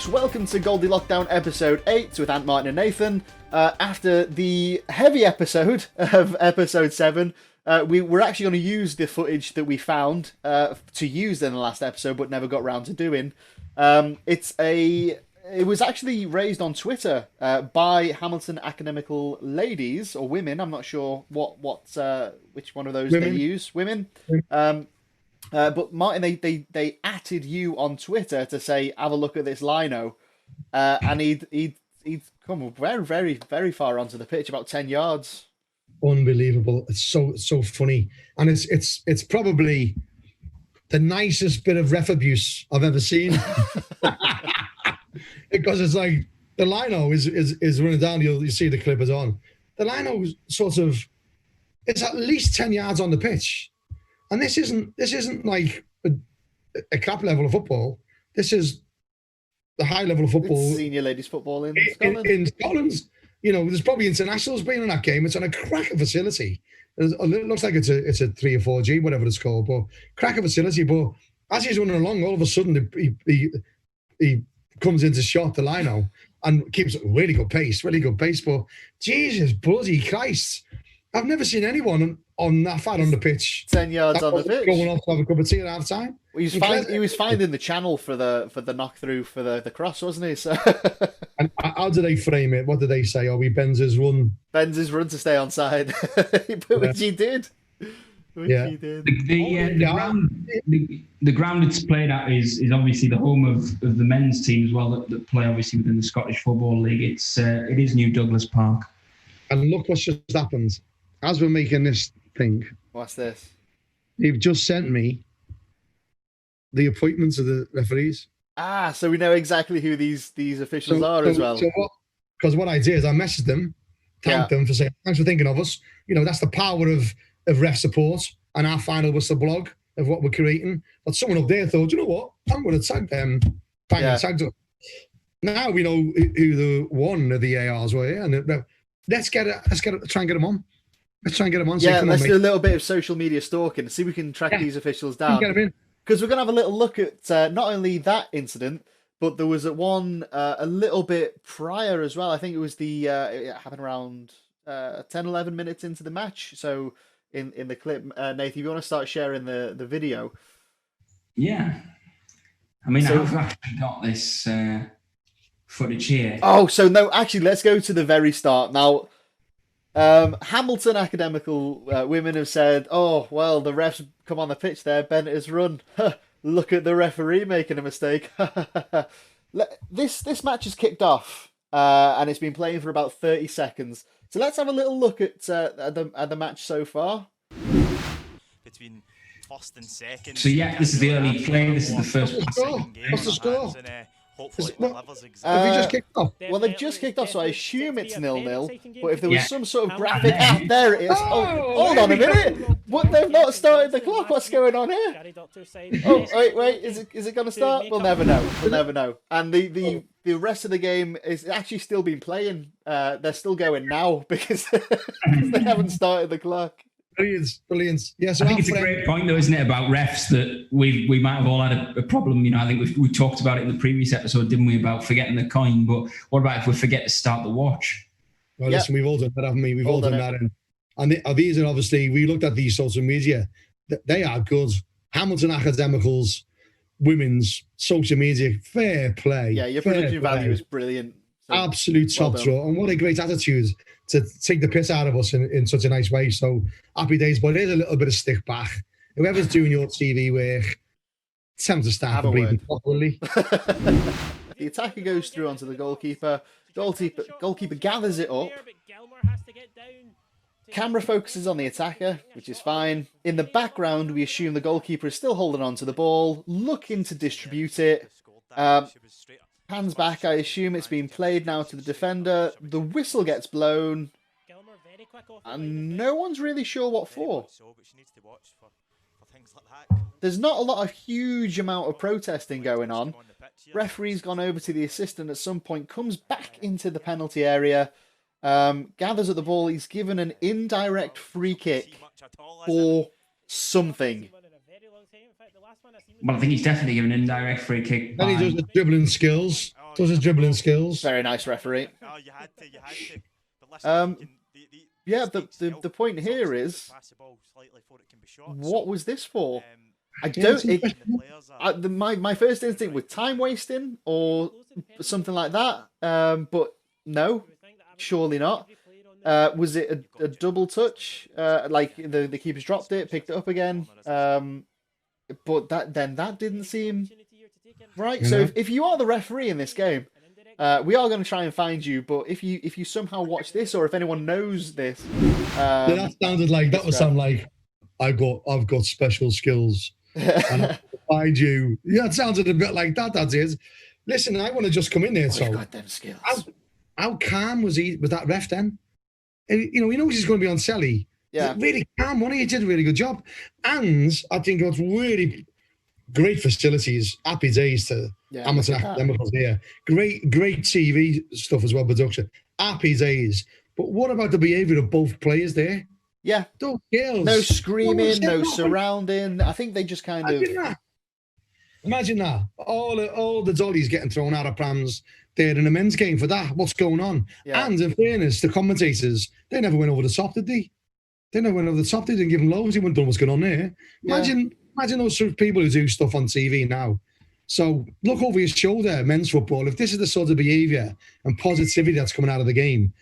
folks, welcome to Goldie Lockdown episode 8 with Ant, Martin and Nathan. After the heavy episode of episode 7, we're actually going to use the footage that we found to use in the last episode but never got round to doing. It was actually raised on Twitter by Hamilton Academical ladies, or women, I'm not sure which one of those Women. they use. Women. But Martin, they atted you on Twitter to say, have a look at this lino, and he'd come very, very, very far onto the pitch, about 10 yards. Unbelievable! It's so funny, and it's probably the nicest bit of ref abuse I've ever seen. Because it's like the lino is running down. You see the clip is on. The lino it's at least 10 yards on the pitch. And this isn't like a crap level of football. This is the high level of football. It's senior ladies football in Scotland. In Scotland, there's probably internationals being in that game. It's on a cracker facility. It looks like it's a 3 or 4G, whatever it's called, but cracker facility. But as he's running along, all of a sudden he comes into shot, the lino, and keeps really good pace. But Jesus bloody Christ, I've never seen anyone on that far on the pitch. 10 yards on the pitch. Going off to have a cup of tea at half time. Well, he was finding the channel for the knock through for the cross, wasn't he? So And how do they frame it? What do they say? Benz's run? Benz's run to stay on side, which he did. He did. The ground it's played at is obviously the home of the men's team as well that play obviously within the Scottish Football League. It is New Douglas Park. And look what's just happened. As we're making this thing, What's this? they've just sent me the appointments of the referees. So we know exactly who these officials are as well. Because what I did is I messaged them, thanked them for saying, thanks for thinking of us. That's the power of ref support and our final whistle blog of what we're creating. But someone up there thought, you know what? I'm going to tag them. Tagged them. Now we know who the one of the ARs were, and let's try and get them on. Let's try and get them on. Let's do a little bit of social media stalking. See if we can track these officials down. Get them in. Because we're going to have a little look at not only that incident, but there was one a little bit prior as well. I think it was it happened around 10, 11 minutes into the match. So in the clip, Nathan, if you want to start sharing the video. Yeah. I mean, I've actually got this footage here. Oh, so no, actually, let's go to the very start. Now, Hamilton Academical women have said, oh, well, the refs come on the pitch there, bent his run. Look at the referee making a mistake. This match has kicked off, and it's been playing for about 30 seconds. So let's have a little look at the match so far. Between first and second. So yeah, this is the early play. This is the first. What's the score? Have you just kicked off? Well, they've just kicked off, so I assume it's 0-0. But if there was some sort of graphic, there it is. Oh, hold on a minute! What? They've not started the clock. What's going on here? Oh, wait. Is it going to start? We'll never know. And the rest of the game is actually still been playing. They're still going now because they haven't started the clock. Brilliant. Yes, I think it's a great point, though, isn't it, about refs that we might have all had a problem. I think we talked about it in the previous episode, didn't we, about forgetting the coin? But what about if we forget to start the watch? Well, listen, we've all done that, haven't we? We've all done that. And these are obviously, we looked at these social media. They are good. Hamilton Academical's women's social media, fair play. Yeah, your production value is brilliant. So absolute top draw. And what a great attitude to take the piss out of us in such a nice way. So happy days, but there's a little bit of stick back. Whoever's doing your TV work, tell them to start breathing properly. The attacker goes through onto the goalkeeper. Goalkeeper gathers it up. Camera focuses on the attacker, which is fine. In the background, we assume the goalkeeper is still holding on to the ball, looking to distribute it. Hands back, I assume it's being played now to the defender. The whistle gets blown, and no one's really sure what for. There's not a huge amount of protesting going on. Referee's gone over to the assistant at some point, comes back into the penalty area, gathers at the ball. He's given an indirect free kick for something. Well, I think he's definitely given an indirect free kick. Then he does his dribbling skills. Very nice referee. Oh, you had to. But listen, yeah, the point here is, what was this for? I don't. My first instinct was time wasting or something like that. But no, surely not. Was it a double touch? Like the keeper's dropped it, picked it up again. But that didn't seem right. So if you are the referee in this game, we are going to try and find you. But if you somehow watch this, or if anyone knows this, that would sound like I've got special skills. And I'll find you. Yeah, it sounded a bit like that. That is. Listen, I want to just come in there. So got them skills. How calm was that ref then? He knows he's going to be on Selly. Yeah, really calm. He did a really good job, and I think it was really great facilities. Happy days to amateur academicals here. Great TV stuff as well. Production. Happy days. But what about the behaviour of both players there? Yeah, those girls. No screaming, no surrounding. I think they just kind of. Imagine that. All the dollies getting thrown out of prams there in a men's game for that. What's going on? Yeah. And in fairness, the commentators, they never went over the top, did they? They never went over the top. They didn't give them loads. They wouldn't know what's going on there. Imagine those sort of people who do stuff on TV now. So look over your shoulder, men's football. If this is the sort of behaviour and positivity that's coming out of the game,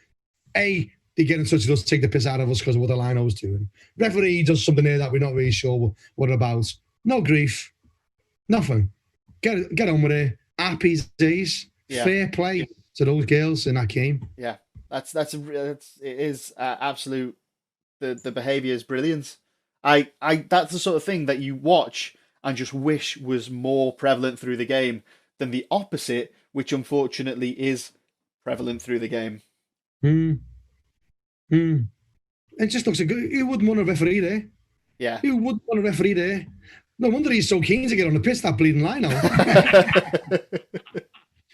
they get in touch with us, take the piss out of us because of what the lino's doing. Referee does something there that we're not really sure what about. No grief. Nothing. Get on with it. Happy days. Yeah. Fair play to those girls in that game. Yeah, it is absolute. The behaviour is brilliant. That's the sort of thing that you watch and just wish was more prevalent through the game than the opposite, which unfortunately is prevalent through the game. It just looks good. Who wouldn't want a referee there? Yeah. Who wouldn't want a referee there? No wonder he's so keen to get on the pitch, that bleeding line out.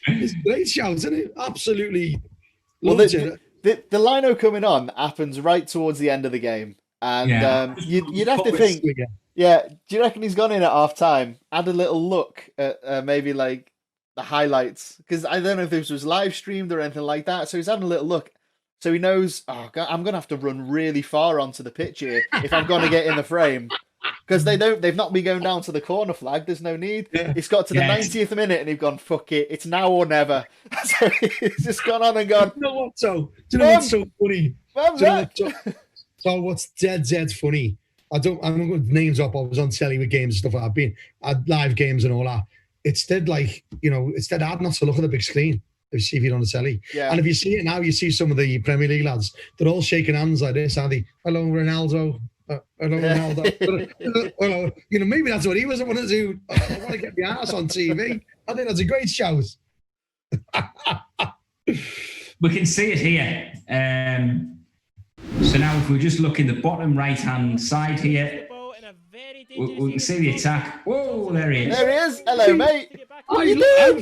It's a great shout, isn't it? Absolutely. Well, the lino coming on happens right towards the end of the game. And you'd have to think, do you reckon he's gone in at half time? Had a little look at maybe like the highlights. Because I don't know if this was live streamed or anything like that. So he's having a little look. So he knows, oh God, I'm going to have to run really far onto the pitch here if I'm going to get in the frame. Because they've not been going down to the corner flag. There's no need. Yeah. It's got to the 90th minute and they've gone, fuck it. It's now or never. So he's just gone on and gone. You know what? Do you know what's so funny? So what's dead funny? I'm not going to names up. I was on telly with games and stuff like that. I've been at live games and all that. It's dead hard not to look at the big screen if you see it on the telly. Yeah. And if you see it now, you see some of the Premier League lads. They're all shaking hands like this, aren't they? Hello, Ronaldo. Hello, Ronaldo. Hello. Maybe that's what he was wanting to do. I want to get my ass on TV. I think that's a great shout. We can see it here. So now if we just look in the bottom right-hand side here, we can see the attack. Whoa, there he is. There he is. Hello, mate. How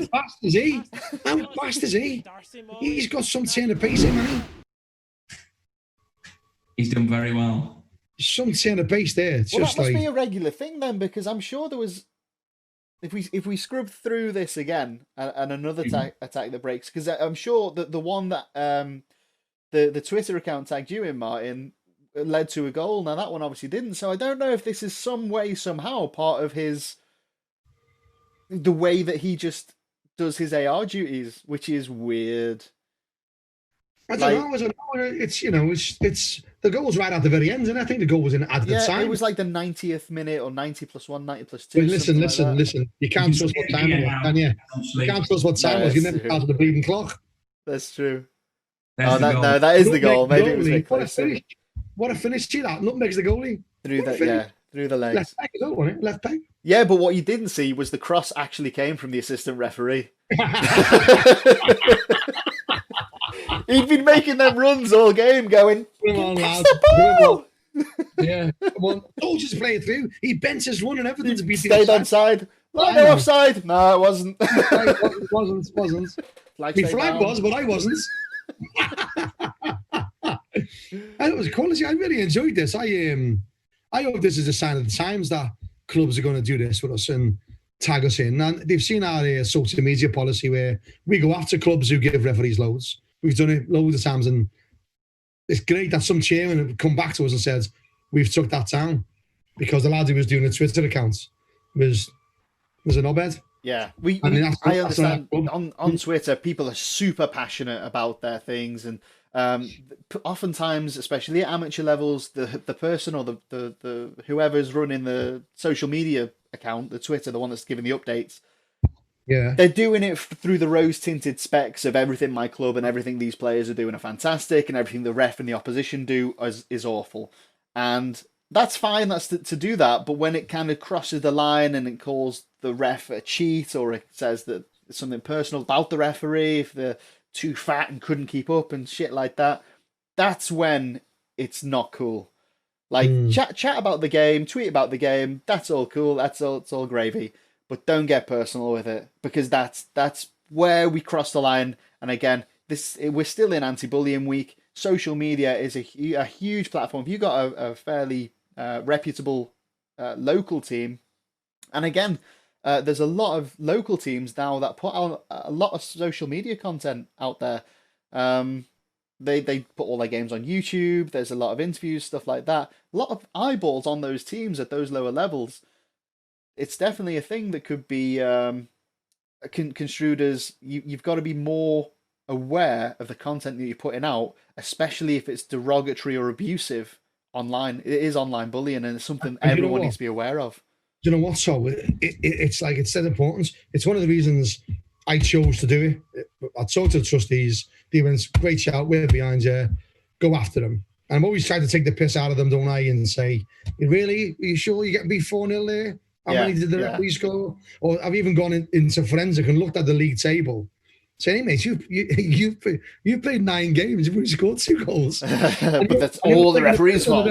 fast is he? How fast is he? He's got some turn of pace in, hasn't he? He's done very well. Some turn of pace there. It's that must be a regular thing then, because I'm sure there was. If we scrub through this again and another attack that breaks, because I'm sure that the one that the Twitter account tagged you in, Martin, led to a goal. Now that one obviously didn't. So I don't know if this is some way somehow part of the way that he just does his AR duties, which is weird. I don't know. It's the goal was right at the very end, and I think the goal was in at the time. It was like the 90th minute or 90 plus 1, 90 plus 2. Wait, listen. You can't trust what time it was, can you? You can't trust what time it was. You never started the bleeding clock. That's true. That is the goal. Maybe it was a bit closer. What a finish! See that? Nutmeg's the goalie. Through the legs. Left peg, wasn't it? Left peg. Yeah, but what you didn't see was the cross actually came from the assistant referee. He'd been making them runs all game, going, come on, lads. Yeah, come on. Oh, just play it through. He bent his run and everything to beat the offside. Offside. No offside. No, it wasn't. It wasn't. My flag was, but I wasn't. And it was quality. I really enjoyed this. I hope this is a sign of the times that clubs are going to do this with us and tag us in. And they've seen our social media policy where we go after clubs who give referees loads. We've done it loads of times, and it's great that some chairman have come back to us and said, we've took that down because the lad who was doing a Twitter account was a knobhead. Yeah, I understand. On Twitter, people are super passionate about their things, and oftentimes, especially at amateur levels, the person or the whoever's running the social media account, the Twitter, the one that's giving the updates, they're doing it through the rose-tinted specs of everything my club and everything these players are doing are fantastic, and everything the ref and the opposition do is awful. And that's fine, that's to do that, but when it kind of crosses the line and it calls the ref a cheat, or it says that it's something personal about the referee, if they're too fat and couldn't keep up and shit like that, that's when it's not cool. Like, chat about the game, tweet about the game, that's all cool, it's all gravy, but don't get personal with it, because that's where we cross the line. And again, we're still in anti-bullying week. Social media is a huge platform. If you've got a fairly reputable local team, and again, there's a lot of local teams now that put out a lot of social media content out there. They put all their games on YouTube. There's a lot of interviews, stuff like that. A lot of eyeballs on those teams at those lower levels. It's definitely a thing that could be construed as you've got to be more aware of the content that you're putting out, especially if it's derogatory or abusive online. It is online bullying, and it's something everyone needs to be aware of. Do you know what, so it's like, it's that importance. It's one of the reasons I chose to do it. I talked to the trustees. They went, great shout, we're behind you, go after them. And I'm always trying to take the piss out of them, don't I, and say, are you sure you get beat 4-0 there? How many did the referee score? Or I've even gone into forensic and looked at the league table. Saying, hey, mate, you've played 9 games, you've only scored 2 goals. But that's all the referee's fault.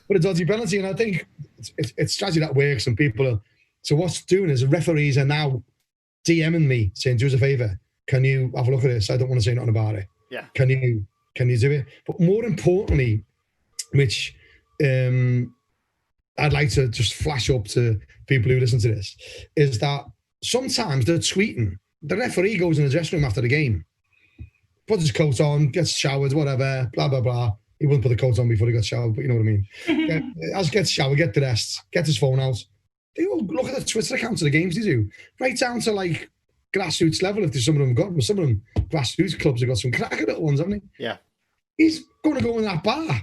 But a dodgy penalty, and I think it's strategy that works, and people are. So what's doing is the referees are now DMing me saying, do us a favour, can you have a look at this? I don't want to say nothing about it. Yeah. Can you do it? But more importantly, which I'd like to just flash up to people who listen to this, is that sometimes they're tweeting. The referee goes in the dressing room after the game, puts his coat on, gets showered, whatever, blah, blah, blah. He wouldn't put the coat on before he got showered, but you know what I mean. Gets showered, get dressed, gets his phone out. They all look at the Twitter accounts of the games they do, right down to like grassroots level. If there's some of them grassroots clubs have got some cracker little ones, haven't they? Yeah. He's going to go in that bar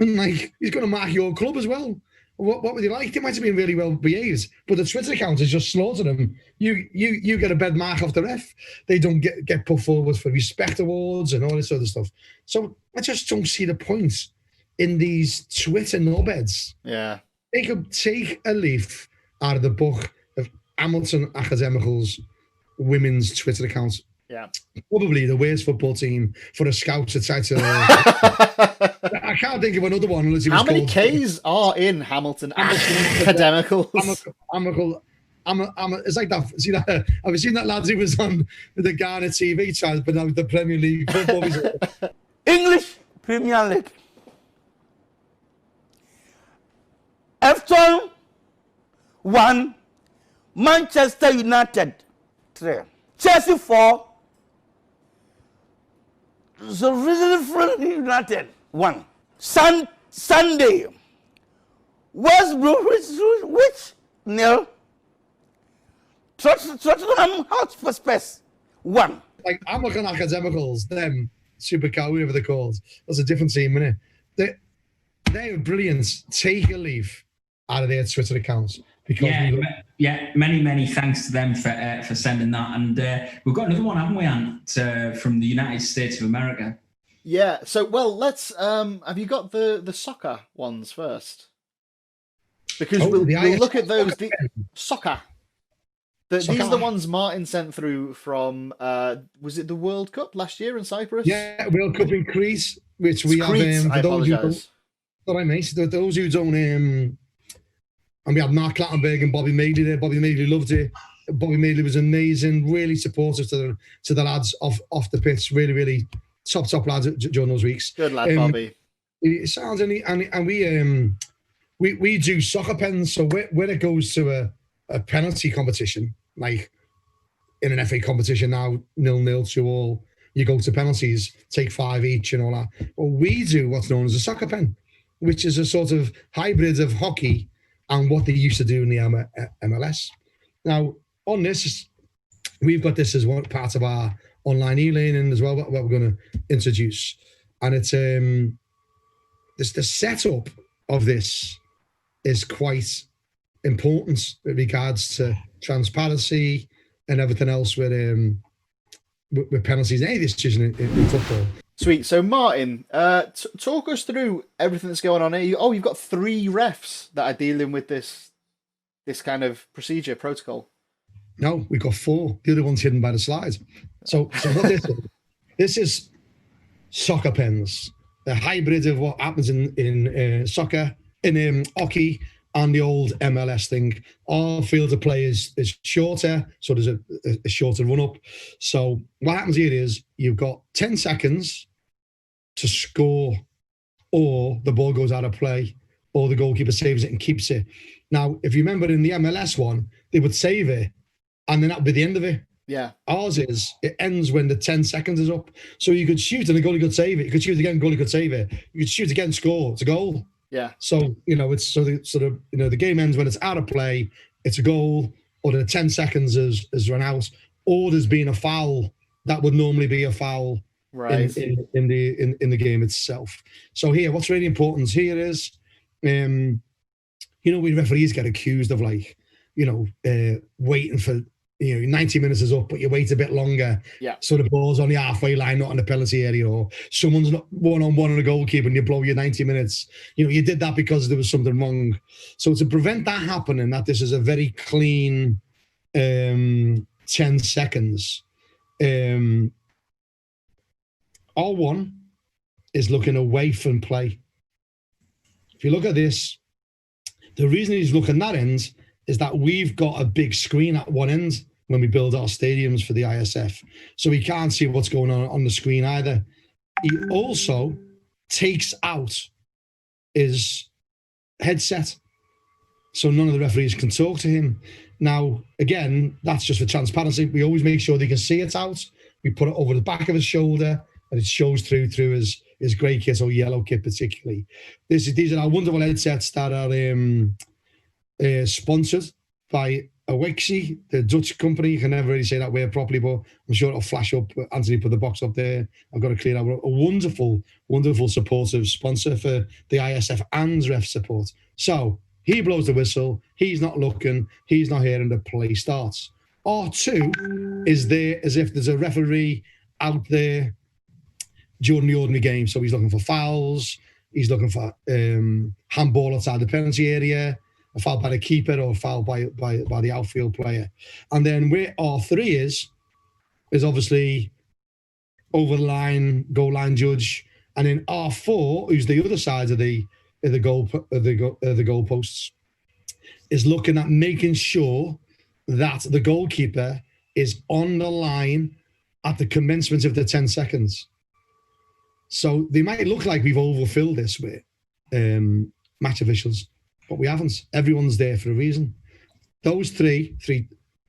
and like he's going to mark your club as well. What would you like? They might have been really well behaved, but the Twitter account is just slaughtering them. You get a bad mark off the ref. They don't get put forward for respect awards and all this other stuff. So I just don't see the point in these Twitter knobheads. Yeah. They could take a leaf out of the book of Hamilton Academical's women's Twitter accounts. Yeah. Probably the worst football team for a scout to try to... I can't think of another one unless it was How many Ks are in Hamilton Academical? It's like that. See that? Have you seen that lad who was on the Ghana TV channel, but now the Premier League football? English Premier League. Everton 1, Manchester United 3, Chelsea 4, the United 1. Sunday, West Bromwich 0, Tottenham Hotspur 1. Like I'm looking at Academicals, them Super Cow, whatever they're called. That's a different team, isn't it? They're brilliant. Take a leaf out of their Twitter accounts. Because many thanks to them for sending that. And we've got another one, haven't we, Ant, from the United States of America? Yeah. So, well, let's. Have you got the Socca ones first? Because we'll look at those. The Socca. These are the ones Martin sent through from. Was it the World Cup last year in Cyprus? Yeah, World Cup in Crete, which we have. I apologise. All right, mate. Those who don't. And we had Mark Clattenburg and Bobby Madeley there. Bobby Madeley loved it. Bobby Madeley was amazing, really supportive to the lads off the pitch. Really, really top lads during those weeks. Good lad, Bobby. It sounds and we we do soccer pens. So when it goes to a penalty competition, like in an FA competition now, 0-0 2-all, you go to penalties, take 5 each and all that. Well, we do what's known as a soccer pen, which is a sort of hybrid of hockey and what they used to do in the MLS. Now, on this, we've got this as one part of our online e-learning as well, what we're going to introduce. And it's the setup of this is quite important with regards to transparency and everything else with penalties and any decision in football. Sweet. So, Martin, talk us through everything that's going on here. You've got 3 refs that are dealing with this kind of procedure, protocol. No, we've got 4. The other one's hidden by the slides. So what this is soccer pens. The hybrid of what happens in soccer, in hockey, and the old MLS thing. Our field of play is shorter, so there's a shorter run-up. So what happens here is you've got 10 seconds to score, or the ball goes out of play, or the goalkeeper saves it and keeps it. Now, if you remember in the MLS one, they would save it, and then that would be the end of it. Yeah. Ours is, it ends when the 10 seconds is up. So you could shoot and the goalie could save it. You could shoot again, goalie could save it. You could shoot again, score. It's a goal. Yeah. So, it's the game ends when it's out of play, it's a goal, or the 10 seconds is run out, or there's been a foul. That would normally be a foul, right, in the game itself. So here, what's really important here is, we referees get accused of waiting for, 90 minutes is up, but you wait a bit longer. Yeah. So the ball's on the halfway line, not on the penalty area, or someone's not one-on-one on a goalkeeper and you blow your 90 minutes. You did that because there was something wrong. So to prevent that happening, that this is a very clean 10 seconds. R1 is looking away from play. If you look at this, the reason he's looking that end is that we've got a big screen at one end when we build our stadiums for the ISF. So he can't see what's going on the screen either. He also takes out his headset, so none of the referees can talk to him. Now, again, that's just for transparency. We always make sure they can see it out. We put it over the back of his shoulder, and it shows through his grey kit or yellow kit particularly. These are our wonderful headsets that are sponsored by Awixie, the Dutch company. You can never really say that word properly, but I'm sure it'll flash up. Anthony put the box up there. I've got to clear out. A wonderful, wonderful supportive sponsor for the ISF and ref support. So he blows the whistle. He's not looking. He's not hearing the play starts. R2 is there as if there's a referee out there during the ordinary game. So he's looking for fouls. He's looking for handball outside the penalty area, a foul by the keeper, or a foul by the outfield player. And then where R3 is obviously over the line, goal line judge. And then R4, who's the other side of the goalposts, is looking at making sure that the goalkeeper is on the line at the commencement of the 10 seconds. So they might look like we've overfilled this with match officials, but we haven't. Everyone's there for a reason. Those three,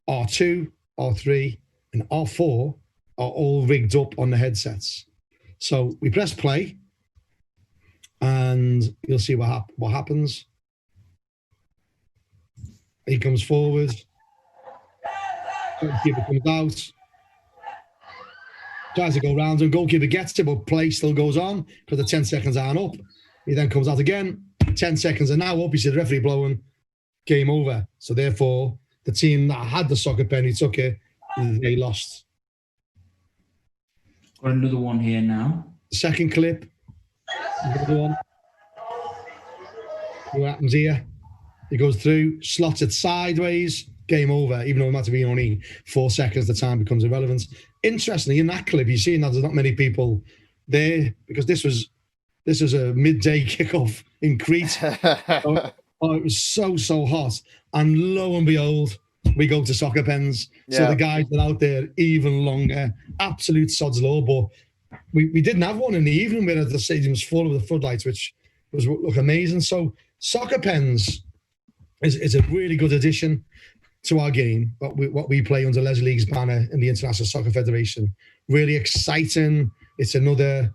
R2, R3, and R4 are all rigged up on the headsets. So we press play, and you'll see what happens. He comes forward. Goalkeeper comes out. Tries to go round, and goalkeeper gets it, but play still goes on because the 10 seconds aren't up. He then comes out again. 10 seconds are now up. You see the referee blowing. Game over. So therefore, the team that had the soccer pen, who took it, they lost. Got another one here now. Second clip. Another one. What happens here? He goes through, slots it sideways. Game over. Even though it might have been only 4 seconds, the time becomes irrelevant. Interestingly, in that clip, you're seeing that there's not many people there because this was a midday kickoff in Crete. It was so hot. And lo and behold, we go to soccer pens. Yeah. So the guys are out there even longer. Absolute sod's law. But we didn't have one in the evening where the stadium was full of the floodlights, which was look amazing. So Soccer pens is a really good addition to our game. What we play under Les League's banner in the International Soccer Federation. Really exciting. It's another,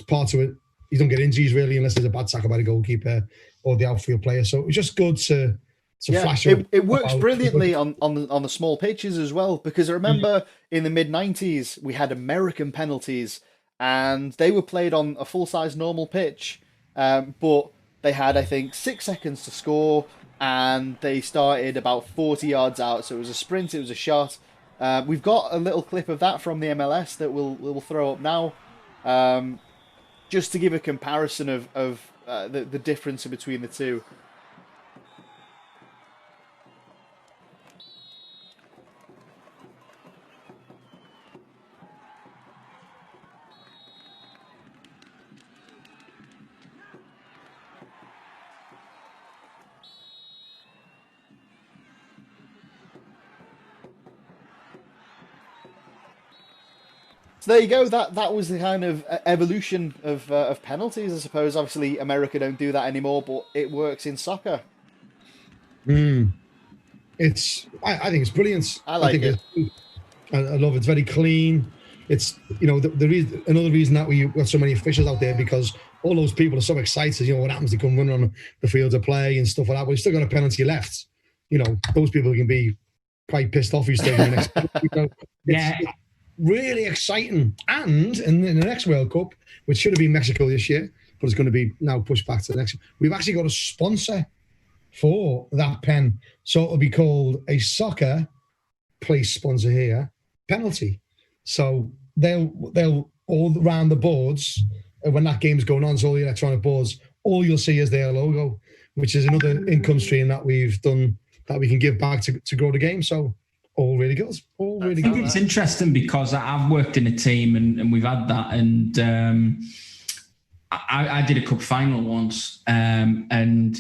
part of it. You don't get injuries really unless there's a bad tackle by the goalkeeper or the outfield player. So it's just good to flash up. It works brilliantly on the small pitches as well, because I remember in the mid-90s we had American penalties and they were played on a full-size normal pitch, but they had, I think, 6 seconds to score and they started about 40 yards out. So it was a sprint, it was a shot. We've got a little clip of that from the MLS that we'll throw up now, just to give a comparison of the difference between the two. So there you go. That was the kind of evolution of penalties, I suppose. Obviously, America don't do that anymore, but it works in soccer. I think it's brilliant. I like it. I love it. It's very clean. It's another reason that we got so many officials out there, because all those people are so excited. What happens? They come running on the field of play and stuff like that. But you still got a penalty left. Those people can be quite pissed off who's taking the next. Really exciting. And in the next World Cup, which should have been Mexico this year, but it's going to be now pushed back to the next, we've actually got a sponsor for that pen. So it'll be called a Soccer, place sponsor here, penalty. So they'll all around the boards, when that game's going on, so all the electronic boards, all you'll see is their logo, which is another income stream that we've done that we can give back to grow the game. So all really good. All really good. It's interesting because I've worked in a team and we've had that. And I did a cup final once. And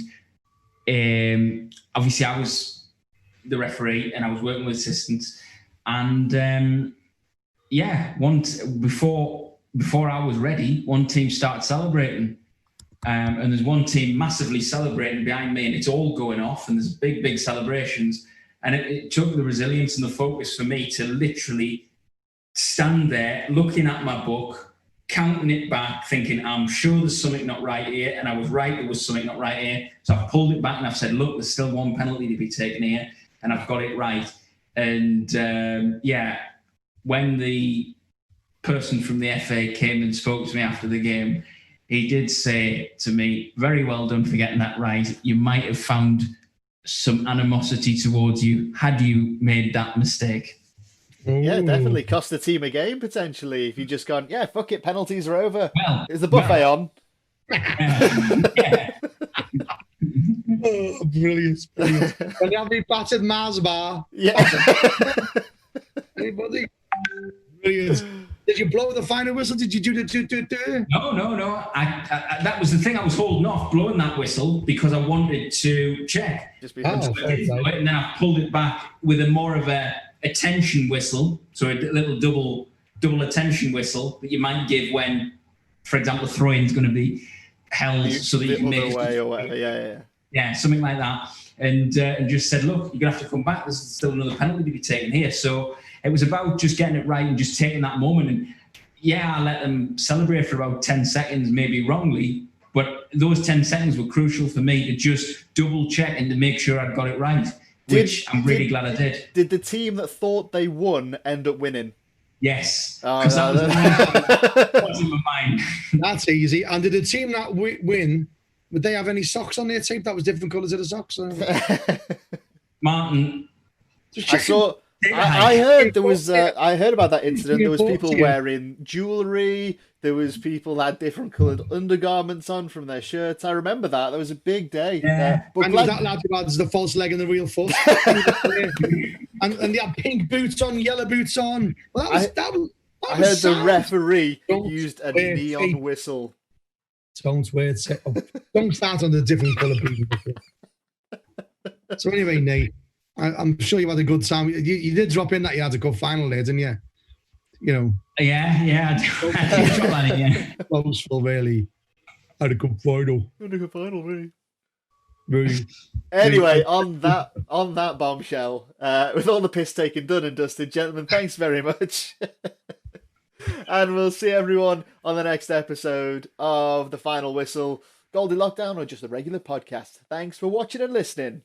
obviously I was the referee and I was working with assistants. And once before I was ready, one team started celebrating. And there's one team massively celebrating behind me and it's all going off and there's big celebrations. And it took the resilience and the focus for me to literally stand there looking at my book, counting it back, thinking, I'm sure there's something not right here. And I was right, there was something not right here. So I've pulled it back and I've said, look, there's still one penalty to be taken here. And I've got it right. And when the person from the FA came and spoke to me after the game, he did say to me, very well done for getting that right. You might have found some animosity towards you had you made that mistake. Yeah, definitely cost the team a game potentially if you just gone, fuck it, penalties are over. Well, is the buffet on? Oh, brilliant. Can you have me battered Mars bar? Yeah. Anybody? Brilliant. Did you blow the final whistle? Did you do the No. I that was the thing. I was holding off blowing that whistle because I wanted to check. And then I pulled it back with a more of a attention whistle, so a little double attention whistle that you might give when, for example, throwing is going to be held so that you can make away or whatever. Yeah, something like that. And just said, look, you're going to have to come back. There's still another penalty to be taken here. So it was about just getting it right and just taking that moment. And I let them celebrate for about 10 seconds, maybe wrongly, but those 10 seconds were crucial for me to just double check and to make sure I'd got it right, which I'm really glad I did. Did the team that thought they won end up winning? Yes. Because that was in my mind. That's easy. And did the team that win, would they have any socks on their tape that was different colours of the socks? Martin. I heard there was. I heard about that incident. There was people wearing jewellery. There was people that had different coloured undergarments on from their shirts. I remember that. That was a big day. But was that lad who had the false leg and the real foot? and they had pink boots on, yellow boots on. Well, that was I heard the referee used a neon whistle. Don't wear it. Don't start on the different colour people. So anyway, Nate, I'm sure you had a good time. You did drop in that you had a good final there, didn't you? Yeah, I did drop that in, yeah. Close for really. Had a good final. Really. Really. Anyway, on that bombshell, with all the piss taken done and dusted, gentlemen, thanks very much. And we'll see everyone on the next episode of The Final Whistle, Goldie Lockdown, or just a regular podcast. Thanks for watching and listening.